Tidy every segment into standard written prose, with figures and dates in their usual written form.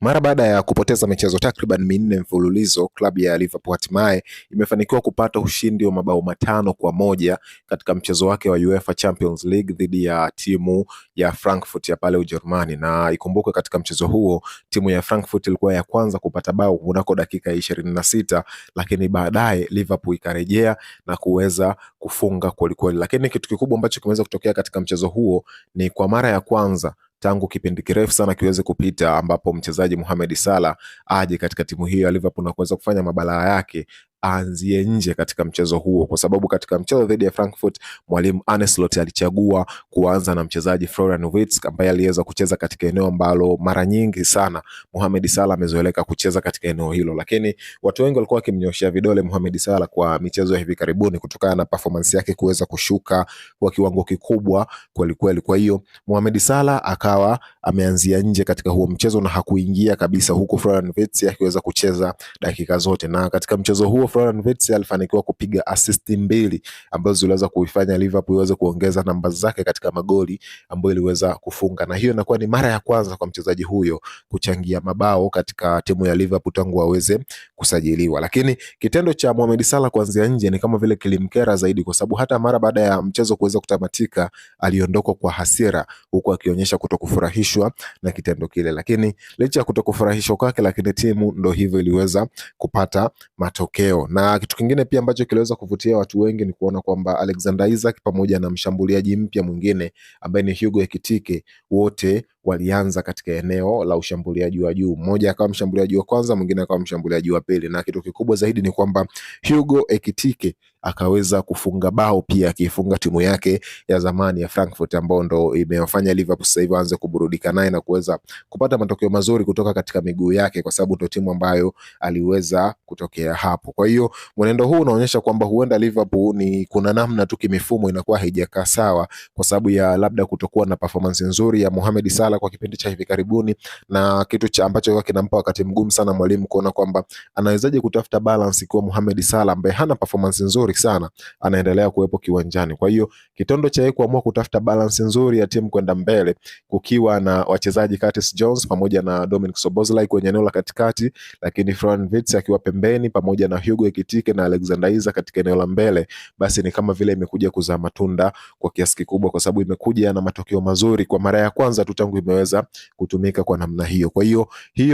Mara baada ya kupoteza michezo takriban minne mfululizo, klabu ya Liverpool hatimaye imefanikiwa kupata ushindi wa mabao 5-1 katika mchezo wake wa UEFA Champions League dhidi ya timu ya Frankfurt ya pale Ujerumani. Na ikumbuke katika mchezo huo timu ya Frankfurt ilikuwa ya kwanza kupata bao kunako dakika 26, lakini baadaye Liverpool ikarejea na kuweza kufunga kwelikweli. Lakini kitu kikubwa ambacho kimeweza kutokea katika mchezo huo ni kwa mara ya kwanza tangu kipindi kirefu sana kiweze kupita ambapo mchezaji Mohamed Salah aje katika timu hiyo ya Liverpool na kuweza kufanya mabalaa yake aanzie nje katika mchezo huo, kwa sababu katika mchezo dhidi ya Frankfurt mwalimu Arne Slot alichagua kuanza na mchezaji Florian Wirtz ambaye aliweza kucheza katika eneo ambalo mara nyingi sana Mohamed Salah amezoeleka kucheza katika eneo hilo, lakini watu wengi walikuwa wakimnyoshia vidole Mohamed Salah kwa michezo ya hivi karibuni kutokana na performance yake kuweza kushuka kwa kiwango kikubwa kweli kweli. Kwa hiyo Mohamed Salah akawa ameanzia nje katika huo mchezo na hakuingia kabisa, huku Florian Wirtz akiweza kucheza dakika zote, na katika mchezo huo Florian Wirtz alifanikiwa kupiga assist 2 ambazo ziliweza kuifanya Liverpool iweze kuongeza namba zake katika magoli ambayo iliweza kufunga, na hiyo inakuwa ni mara ya kwanza kwa mchezaji huyo kuchangia mabao katika timu ya Liverpool tangu aweze kusajiliwa. Lakini kitendo cha Mohamed Salah kuanzia nje ni kama vile kilimkera zaidi, kwa sababu hata mara baada ya mchezo kuweza kutamatika aliondoka kwa hasira, huku akionyesha kutokufurahishwa na kitendo kile. Lakini licha ya kutokufurahishwa kwake, lakini timu ndo hivyo iliweza kupata matokeo. Na kitu kingine pia ambacho kiliweza kuvutia watu wengi ni kuona kwamba Alexander Isak pamoja na mshambuliaji mpya mwingine ambaye ni Hugo Ekitike wote walianza katika eneo la ushambuliaji wa juu. Mmoja akawa mshambuliaji wa kwanza, mwingine akawa mshambuliaji wa pili, na kitu kikubwa zaidi ni kwamba Hugo Ekitike akaweza kufunga bao pia, akifunga timu yake ya zamani ya Frankfurt ambao ndo imewafanya Liverpool sasa hivi aanze kuburudika naye na kuweza kupata matokeo mazuri kutoka katika miguu yake, kwa sababu ndo timu ambayo aliweza kutokea hapo. Kwa hiyo mwenendo huu unaonyesha kwamba huenda Liverpool ni kuna namna tu kimifumo inakuwa haijakaa sawa, kwa sababu ya labda kutokuwa na performance nzuri ya Mohamed Salah kwa kipindi cha hivi karibuni, na kitu cha ambacho kinampa wakati mgumu sana mwalimu kuona kwamba anawezaje kutafuta balance kwa Mohamed Salah ambaye hana performance nzuri sana anaendelea kuwepo kiwanjani. Kwa hiyo kitendo cha yeye kuamua kutafuta balance nzuri ya timu kwenda mbele, kukiwa na wachezaji Curtis Jones pamoja na Dominic Szoboszlai kwenye eneo la katikati, lakini Florian Wirtz akiwa pembeni pamoja na Hugo Ekitike na Alexander Isak katika eneo la mbele, basi ni kama vile imekuja kuzaa matunda kwa kiasi kikubwa, kwa sababu imekuja na matokeo mazuri kwa mara ya kwanza tu tangu imeweza kutumika kwa namna hiyo. Kwa hiyo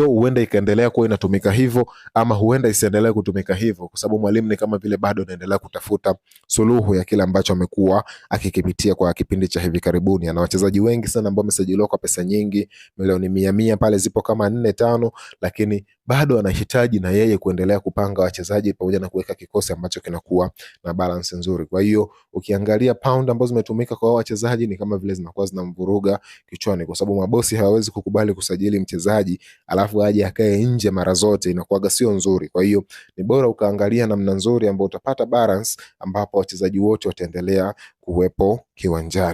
huenda ikaendelea kuwa inatumika hivyo, ama huenda isiendelee kutumika hivyo, kwa sababu mwalimu ni kama vile bado anaendelea kutafuta suluhu ya kile ambacho amekuwa akikipitia kwa kipindi cha hivi karibuni. Ana wachezaji wengi sana ambao wamesajiliwa kwa pesa nyingi, milioni 100 pale zipo kama 4-5, lakini bado anahitaji na yeye kuendelea kupanga wachezaji pamoja na kuweka kikosi ambacho kinakuwa na balance nzuri. Kwa hiyo ukiangalia pound ambazo zimetumika kwa wachezaji ni kama vile zinakuwa zinamvuruga kichwani, kwa sababu mabosi hawawezi kukubali kusajili mchezaji alafu aje akae nje mara zote, inakuwa sio nzuri. Kwa hiyo ni bora ukaangalia namna nzuri ambayo utapata balance ambapo wachezaji wote wataendelea kuwepo kiwanjani.